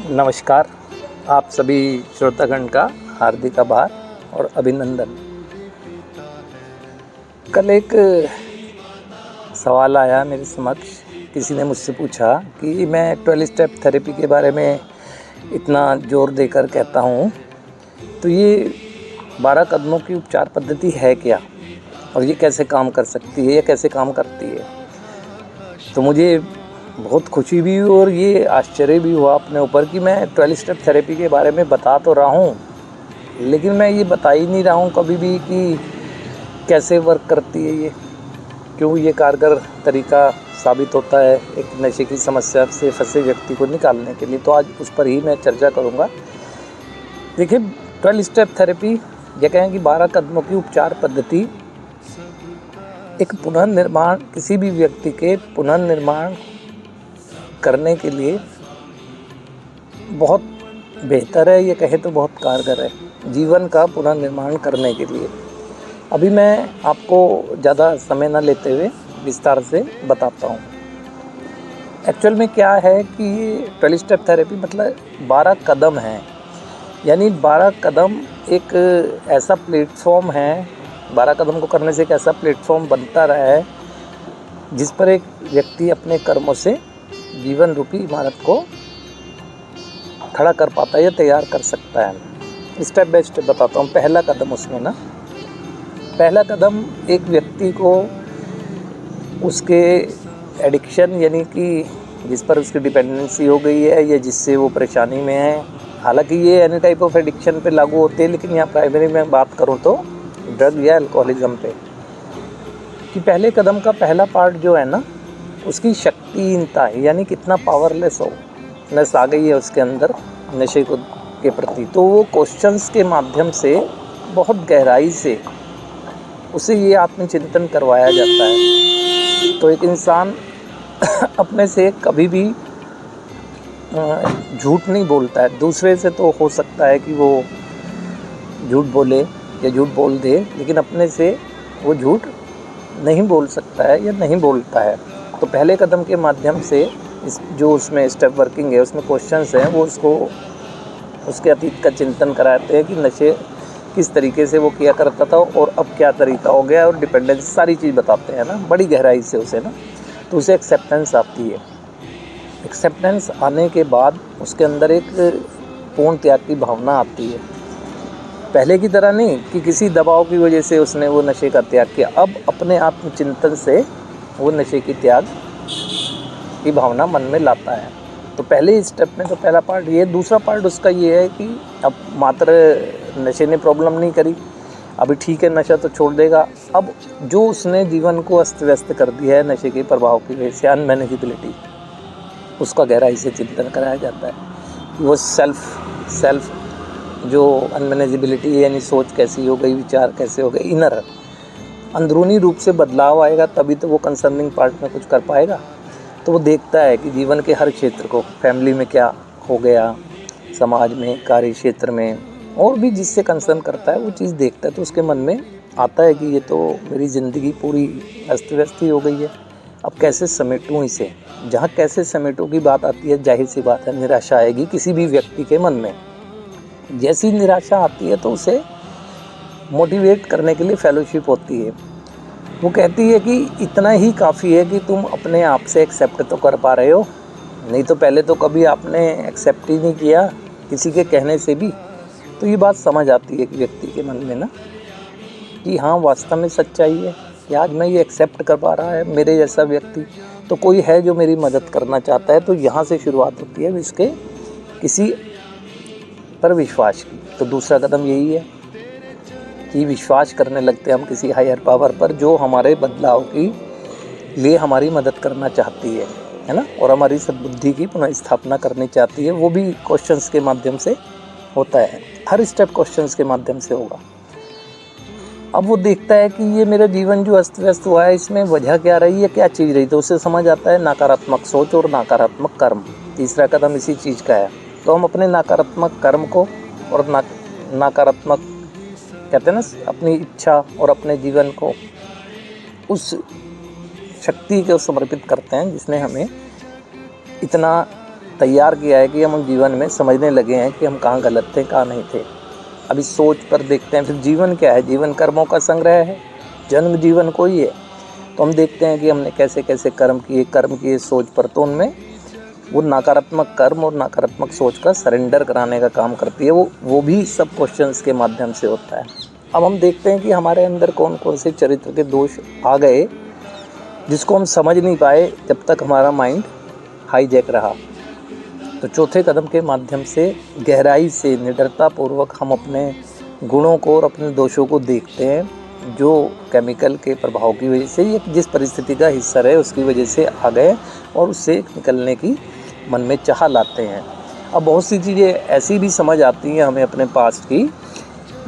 नमस्कार। आप सभी श्रोतागण का हार्दिक आभार और अभिनंदन। कल एक सवाल आया मेरे समक्ष। किसी ने मुझसे पूछा कि मैं 12 स्टेप थेरेपी के बारे में इतना जोर देकर कहता हूँ, तो ये 12 कदमों की उपचार पद्धति है क्या, और ये कैसे काम कर सकती है या कैसे काम करती है। तो मुझे बहुत खुशी भी हुई और ये आश्चर्य भी हुआ अपने ऊपर कि मैं 12 स्टेप थेरेपी के बारे में बता तो रहा हूँ, लेकिन मैं ये बता ही नहीं रहा हूँ कभी भी कि कैसे वर्क करती है, ये क्यों ये कारगर तरीका साबित होता है एक नशे की समस्या से फंसे व्यक्ति को निकालने के लिए। तो आज उस पर ही मैं चर्चा करूँगा। देखिए, 12 स्टेप थेरेपी या कहें कि 12 कदमों की उपचार पद्धति एक पुनर्निर्माण, किसी भी व्यक्ति के पुनर्निर्माण करने के लिए बहुत बेहतर है, ये कहे तो बहुत कारगर है, जीवन का पुनर्निर्माण करने के लिए। अभी मैं आपको ज़्यादा समय न लेते हुए विस्तार से बताता हूँ। एक्चुअल में क्या है कि 12 स्टेप थेरेपी मतलब 12 कदम हैं, यानी 12 कदम एक ऐसा प्लेटफॉर्म है, 12 कदम को करने से एक ऐसा प्लेटफॉर्म बनता रहा है जिस पर एक व्यक्ति अपने कर्मों से जीवन रूपी इमारत को खड़ा कर पाता है या तैयार कर सकता है। स्टेप बाय स्टेप बताता हूँ। पहला कदम उसमें पहला कदम एक व्यक्ति को उसके एडिक्शन, यानी कि जिस पर उसकी डिपेंडेंसी हो गई है या जिससे वो परेशानी में है, हालांकि ये एनी टाइप ऑफ एडिक्शन पे लागू होते हैं, लेकिन यहाँ प्राइमरी में बात करूँ तो ड्रग या अल्कोहलिज्म पे, कि पहले कदम का पहला पार्ट जो है ना, उसकी शक्तिहीनता है, यानी कितना पावरलेस नेस आ गई है उसके अंदर नशे को के प्रति। तो वो क्वेश्चंस के माध्यम से बहुत गहराई से उसे ये आत्मचिंतन करवाया जाता है। तो एक इंसान अपने से कभी भी झूठ नहीं बोलता है। दूसरे से तो हो सकता है कि वो झूठ बोले या झूठ बोल दे, लेकिन अपने से वो झूठ नहीं बोल सकता है या नहीं बोलता है। तो पहले कदम के माध्यम से जो उसमें स्टेप वर्किंग है, उसमें क्वेश्चंस हैं, वो उसको उसके अतीत का चिंतन कराते हैं कि नशे किस तरीके से वो किया करता था और अब क्या तरीका हो गया, और डिपेंडेंस सारी चीज़ बताते हैं ना बड़ी गहराई से उसे ना। तो उसे एक्सेप्टेंस आती है। एक्सेप्टेंस आने के बाद उसके अंदर एक पूर्ण त्याग की भावना आती है। पहले की तरह नहीं कि किसी दबाव की वजह से उसने वो नशे का त्याग किया, अब अपने आत्मचिंतन से वो नशे की त्याग की भावना मन में लाता है। तो पहले स्टेप में तो पहला पार्ट ये। दूसरा पार्ट उसका ये है कि अब मात्र नशे ने प्रॉब्लम नहीं करी, अभी ठीक है नशा तो छोड़ देगा। अब जो उसने जीवन को अस्त व्यस्त कर दिया है नशे के प्रभाव की वजह से, अनमैनेजेबिलिटी, उसका गहराई से चिंतन कराया जाता है कि वो सेल्फ जो अनमैनेजेबिलिटी है, यानी सोच कैसी हो गई, विचार कैसे हो गए, इनर अंदरूनी रूप से बदलाव आएगा, तभी तो वो कंसर्निंग पार्ट में कुछ कर पाएगा। तो वो देखता है कि जीवन के हर क्षेत्र को, फैमिली में क्या हो गया, समाज में, कार्य क्षेत्र में, और भी जिससे कंसर्न करता है वो चीज़ देखता है। तो उसके मन में आता है कि ये तो मेरी ज़िंदगी पूरी अस्त व्यस्त ही हो गई है, अब कैसे समेटूँ इसे। जहाँ कैसे समेटूँ की बात आती है, जाहिर सी बात है निराशा आएगी किसी भी व्यक्ति के मन में। जैसी निराशा आती है तो उसे मोटिवेट करने के लिए फेलोशिप होती है। वो कहती है कि इतना ही काफ़ी है कि तुम अपने आप से एक्सेप्ट तो कर पा रहे हो, नहीं तो पहले तो कभी आपने एक्सेप्ट ही नहीं किया किसी के कहने से भी। तो ये बात समझ आती है कि व्यक्ति के मन में ना, कि हाँ वास्तव में सच्चाई है कि आज मैं ये एक्सेप्ट कर पा रहा है मेरे जैसा व्यक्ति, तो कोई है जो मेरी मदद करना चाहता है। तो यहाँ से शुरुआत होती है इसके किसी पर विश्वास की। तो दूसरा कदम यही है कि विश्वास करने लगते हैं हम किसी हायर पावर पर, जो हमारे बदलाव की लिए हमारी मदद करना चाहती है ना, और हमारी सद्बुद्धि की पुनः स्थापना करनी चाहती है। वो भी क्वेश्चंस के माध्यम से होता है, हर स्टेप क्वेश्चंस के माध्यम से होगा। अब वो देखता है कि ये मेरा जीवन जो अस्त व्यस्त हुआ है, इसमें वजह क्या रही है, क्या चीज़ रही, तो उसे समझ आता है नकारात्मक सोच और नकारात्मक कर्म। तीसरा कदम इसी चीज़ का है। तो हम अपने नकारात्मक कर्म को और नकारात्मक कहते हैं ना, अपनी इच्छा और अपने जीवन को उस शक्ति को समर्पित करते हैं जिसने हमें इतना तैयार किया है कि हम जीवन में समझने लगे हैं कि हम कहाँ गलत थे, कहाँ नहीं थे। अभी सोच पर देखते हैं। फिर जीवन क्या है? जीवन कर्मों का संग्रह है। जन्म जीवन कोई है। तो हम देखते हैं कि हमने कैसे कैसे कर्म किए सोच पर, तो उनमें वो नकारात्मक कर्म और नकारात्मक सोच का सरेंडर कराने का काम करती है। वो भी सब क्वेश्चंस के माध्यम से होता है। अब हम देखते हैं कि हमारे अंदर कौन कौन से चरित्र के दोष आ गए जिसको हम समझ नहीं पाए जब तक हमारा माइंड हाईजैक रहा। तो चौथे कदम के माध्यम से गहराई से निडरतापूर्वक हम अपने गुणों को और अपने दोषों को देखते हैं जो केमिकल के प्रभाव की वजह से या जिस परिस्थिति का हिस्सा रहे उसकी वजह से आ गए, और उससे निकलने की मन में चाह लाते हैं। अब बहुत सी चीज़ें ऐसी भी समझ आती हैं हमें अपने पास्ट की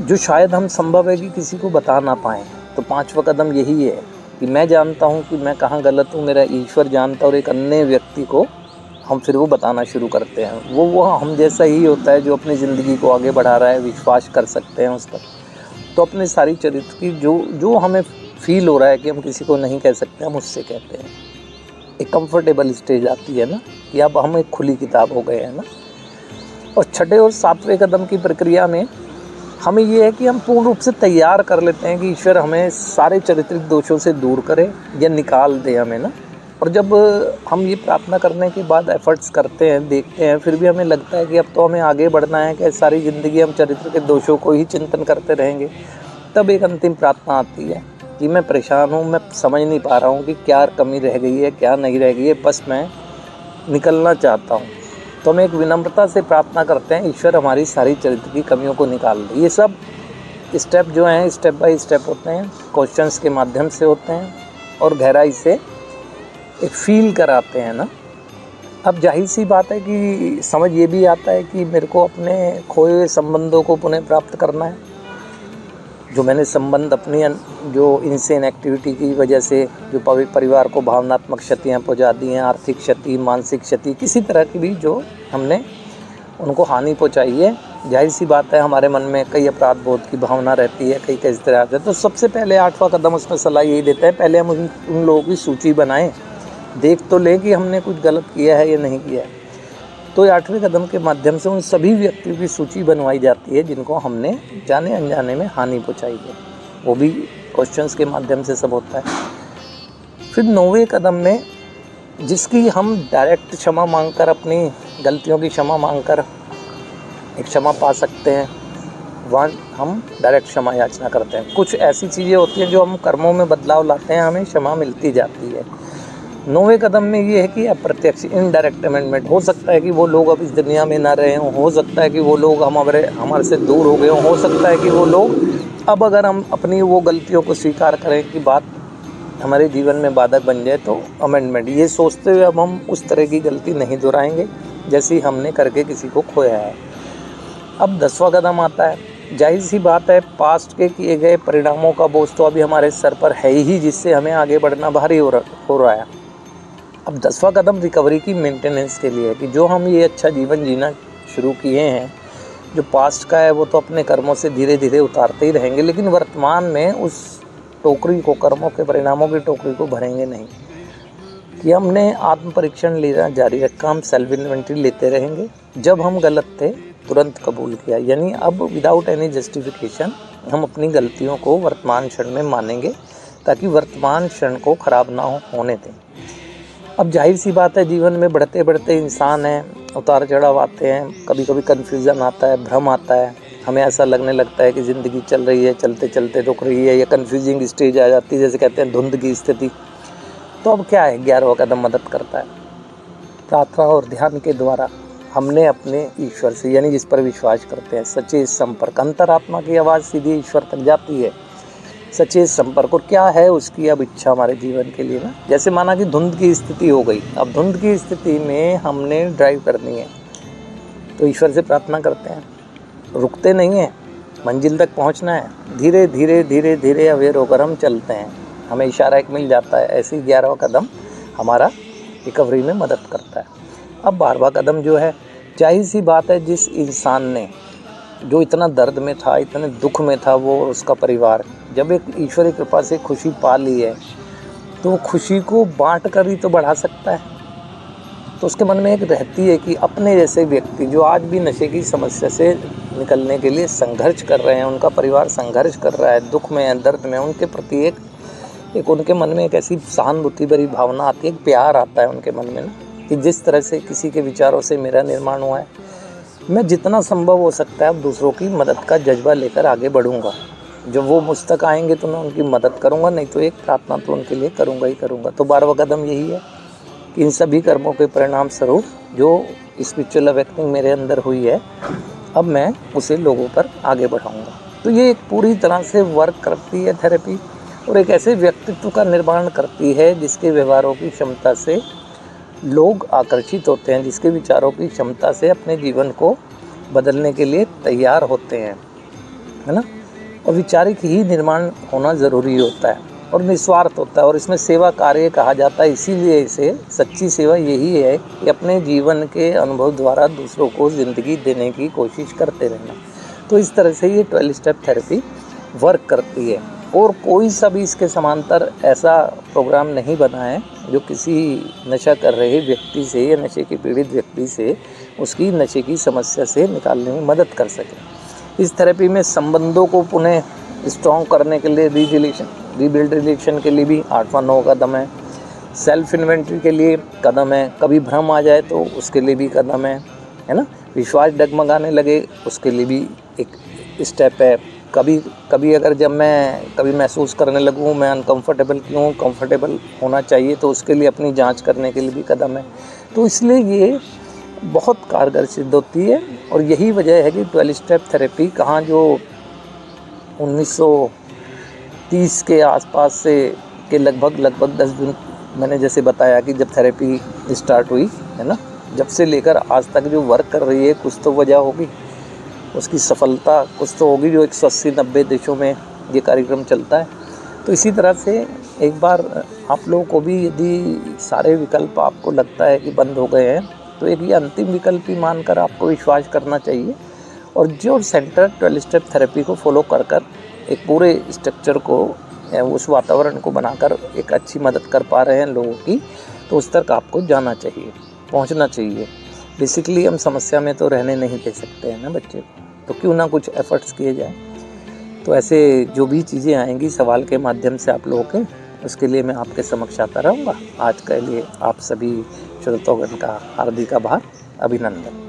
जो शायद हम संभव है कि किसी को बता ना पाएँ। तो पांचवा कदम यही है कि मैं जानता हूँ कि मैं कहाँ गलत हूँ, मेरा ईश्वर जानता, और एक अन्य व्यक्ति को हम फिर वो बताना शुरू करते हैं। वो हम जैसा ही होता है जो अपनी ज़िंदगी को आगे बढ़ा रहा है, विश्वास कर सकते हैं उस पर। तो अपने सारी चरित्र की जो हमें फील हो रहा है कि हम किसी को नहीं कह सकते, हम उससे कहते हैं। एक कंफर्टेबल स्टेज आती है ना कि अब हम एक खुली किताब हो गए हैं ना। और छठे और सातवें कदम की प्रक्रिया में हमें ये है कि हम पूर्ण रूप से तैयार कर लेते हैं कि ईश्वर हमें सारे चारित्रिक दोषों से दूर करे या निकाल दे हमें ना। और जब हम ये प्रार्थना करने के बाद एफर्ट्स करते हैं, देखते हैं, फिर भी हमें लगता है कि अब तो हमें आगे बढ़ना है, कि सारी ज़िंदगी हम चरित्र के दोषों को ही चिंतन करते रहेंगे, तब एक अंतिम प्रार्थना आती है कि मैं परेशान हूँ, मैं समझ नहीं पा रहा हूँ कि क्या कमी रह गई है, क्या नहीं रह गई है, बस मैं निकलना चाहता हूँ। तो हम एक विनम्रता से प्रार्थना करते हैं, ईश्वर हमारी सारी चरित्र की कमियों को निकाल दे। ये सब स्टेप जो हैं स्टेप बाय स्टेप होते हैं, क्वेश्चंस के माध्यम से होते हैं और गहराई से एक फील कराते हैं ना। अब जाहिर सी बात है कि समझ ये भी आता है कि मेरे को अपने खोए हुए संबंधों को पुनः प्राप्त करना है। जो मैंने संबंध अपनी जो इनसेन एक्टिविटी की वजह से जो परिवार को भावनात्मक क्षतियाँ पहुँचा दी हैं, आर्थिक क्षति, मानसिक क्षति, किसी तरह की भी जो हमने उनको हानि पहुँचाई है, जाहिर सी बात है हमारे मन में कई अपराध बोध की भावना रहती है, कई इस तरह से। तो सबसे पहले 8वां कदम उसमें सलाह यही देता है, पहले हम उन लोगों की सूची बनाएं, देख तो लें कि हमने कुछ गलत किया है या नहीं किया है। तो 8वें कदम के माध्यम से उन सभी व्यक्तियों की सूची बनवाई जाती है जिनको हमने जाने अनजाने में हानि पहुंचाई है। वो भी क्वेश्चंस के माध्यम से सब होता है। फिर 9वें कदम में जिसकी हम डायरेक्ट क्षमा मांगकर, अपनी गलतियों की क्षमा मांगकर एक क्षमा पा सकते हैं, वहाँ हम डायरेक्ट क्षमा याचना करते हैं। कुछ ऐसी चीज़ें होती हैं जो हम कर्मों में बदलाव लाते हैं, हमें क्षमा मिलती जाती है। 9वें कदम में ये है कि अप्रत्यक्ष इनडायरेक्ट अमेंडमेंट। हो सकता है कि वो लोग अब इस दुनिया में ना रहे हों, हो सकता है कि वो लोग हमारे से दूर हो गए हों, हो सकता है कि वो लोग अब अगर हम अपनी वो गलतियों को स्वीकार करें कि बात हमारे जीवन में बाधक बन जाए तो अमेंडमेंट, ये सोचते हुए अब हम उस तरह की गलती नहीं दोहराएंगे जैसी हमने करके किसी को खोया है। अब 10वां कदम आता है। जाहिर सी बात है पास्ट के किए गए परिणामों का बोझ तो अभी हमारे सर पर है ही, जिससे हमें आगे बढ़ना भारी हो रहा है। अब 10वां कदम रिकवरी की मेंटेनेंस के लिए है कि जो हम ये अच्छा जीवन जीना शुरू किए हैं, जो पास्ट का है वो तो अपने कर्मों से धीरे धीरे उतारते ही रहेंगे, लेकिन वर्तमान में उस टोकरी को, कर्मों के परिणामों की टोकरी को भरेंगे नहीं। कि हमने आत्म परीक्षण लेना जारी रखा, हम सेल्फ इन्वेंट्री लेते रहेंगे। जब हम गलत थे तुरंत कबूल किया, यानी अब विदाउट एनी जस्टिफिकेशन हम अपनी गलतियों को वर्तमान क्षण में मानेंगे ताकि वर्तमान क्षण को ख़राब ना होने दें। अब जाहिर सी बात है जीवन में बढ़ते बढ़ते इंसान हैं, उतार चढ़ाव आते हैं, कभी कभी कन्फ्यूज़न आता है, भ्रम आता है, हमें ऐसा लगने लगता है कि ज़िंदगी चल रही है, चलते चलते रुक रही है, या कन्फ्यूजिंग स्टेज आ जाती है, जैसे कहते हैं धुंध की स्थिति। तो अब क्या है, 11वां कदम मदद करता है। प्रार्थना और ध्यान के द्वारा हमने अपने ईश्वर से, यानी जिस पर विश्वास करते हैं, सच्चे संपर्क, अंतरात्मा की आवाज़ सीधी ईश्वर तक जाती है। सच्चे संपर्क, और क्या है उसकी अब इच्छा हमारे जीवन के लिए ना। जैसे माना कि धुंध की स्थिति हो गई, अब धुंध की स्थिति में हमने ड्राइव करनी है तो ईश्वर से प्रार्थना करते हैं, रुकते नहीं हैं, मंजिल तक पहुंचना है, धीरे धीरे धीरे धीरे अवेयर होकर हम चलते हैं, हमें इशारा एक मिल जाता है। ऐसे ही 11वां कदम हमारा रिकवरी में मदद करता है। अब 12वां कदम जो है, जाहिर सी बात है जिस इंसान ने जो इतना दर्द में था, इतने दुख में था, वो और उसका परिवार, जब एक ईश्वरी कृपा से खुशी पा ली है तो वो खुशी को बांट कर ही तो बढ़ा सकता है। तो उसके मन में एक रहती है कि अपने जैसे व्यक्ति जो आज भी नशे की समस्या से निकलने के लिए संघर्ष कर रहे हैं, उनका परिवार संघर्ष कर रहा है, दुख में है, दर्द में, उनके प्रति एक उनके मन में एक ऐसी सहानुभूति भरी भावना आती है, एक प्यार आता है उनके मन में ना, कि जिस तरह से किसी के विचारों से मेरा निर्माण हुआ है, मैं जितना संभव हो सकता है अब दूसरों की मदद का जज्बा लेकर आगे बढ़ूँगा। जब वो मुझ तक आएंगे तो मैं उनकी मदद करूँगा, नहीं तो एक प्रार्थना तो उनके लिए करूँगा ही करूँगा। तो 12वां कदम यही है कि इन सभी कर्मों के परिणाम स्वरूप जो स्पिरिचुअल अवेकनिंग मेरे अंदर हुई है, अब मैं उसे लोगों पर आगे बढ़ाऊँगा। तो ये एक पूरी तरह से वर्क करती है थेरेपी, और एक ऐसे व्यक्तित्व का निर्माण करती है जिसके व्यवहारों की क्षमता से लोग आकर्षित होते हैं, जिसके विचारों की क्षमता से अपने जीवन को बदलने के लिए तैयार होते हैं, है ना। और वैचारिक ही निर्माण होना ज़रूरी होता है और निस्वार्थ होता है, और इसमें सेवा कार्य कहा जाता है। इसीलिए इसे सच्ची सेवा यही है कि अपने जीवन के अनुभव द्वारा दूसरों को ज़िंदगी देने की कोशिश करते रहना। तो इस तरह से ये 12 स्टेप थेरेपी वर्क करती है, और कोई सा भी इसके समांतर ऐसा प्रोग्राम नहीं बना है जो किसी नशा कर रहे व्यक्ति से या नशे के पीड़ित व्यक्ति से उसकी नशे की समस्या से निकालने में मदद कर सके। इस थेरेपी में संबंधों को पुनः स्ट्रॉन्ग करने के लिए रीबिल्ड रिलेशन के लिए भी 8वां 9 कदम है। सेल्फ इन्वेंट्री के लिए कदम है, कभी भ्रम आ जाए तो उसके लिए भी कदम है ना। विश्वास डगमगाने लगे उसके लिए भी एक स्टेप है। कभी अगर जब मैं कभी महसूस करने लगूँ मैं अनकंफर्टेबल क्यों, कंफर्टेबल होना चाहिए, तो उसके लिए अपनी जांच करने के लिए भी कदम है। तो इसलिए ये बहुत कारगर सिद्ध होती है, और यही वजह है कि 12 स्टेप थेरेपी कहाँ जो 1930 के आसपास से के लगभग 10 दिन, मैंने जैसे बताया कि जब थेरेपी स्टार्ट हुई है ना, जब से लेकर आज तक जो वर्क कर रही है, कुछ तो वजह होगी, उसकी सफलता कुछ तो होगी, जो 180-90 देशों में ये कार्यक्रम चलता है। तो इसी तरह से एक बार आप लोगों को भी यदि सारे विकल्प आपको लगता है कि बंद हो गए हैं, तो एक ये अंतिम विकल्प ही मानकर आपको विश्वास करना चाहिए, और जो सेंटर 12 स्टेप थेरेपी को फॉलो कर एक पूरे स्ट्रक्चर को, उस वातावरण को बनाकर एक अच्छी मदद कर पा रहे हैं लोगों की, तो उस तक आपको जाना चाहिए, पहुंचना चाहिए। बेसिकली हम समस्या में तो रहने नहीं दे सकते हैं ना बच्चे को, तो क्यों ना कुछ एफर्ट्स किए जाएं। तो ऐसे जो भी चीज़ें आएंगी सवाल के माध्यम से आप लोगों के, उसके लिए मैं आपके समक्ष आता रहूँगा। आज के लिए आप सभी श्रोतागण का हार्दिक आभार, अभिनंदन।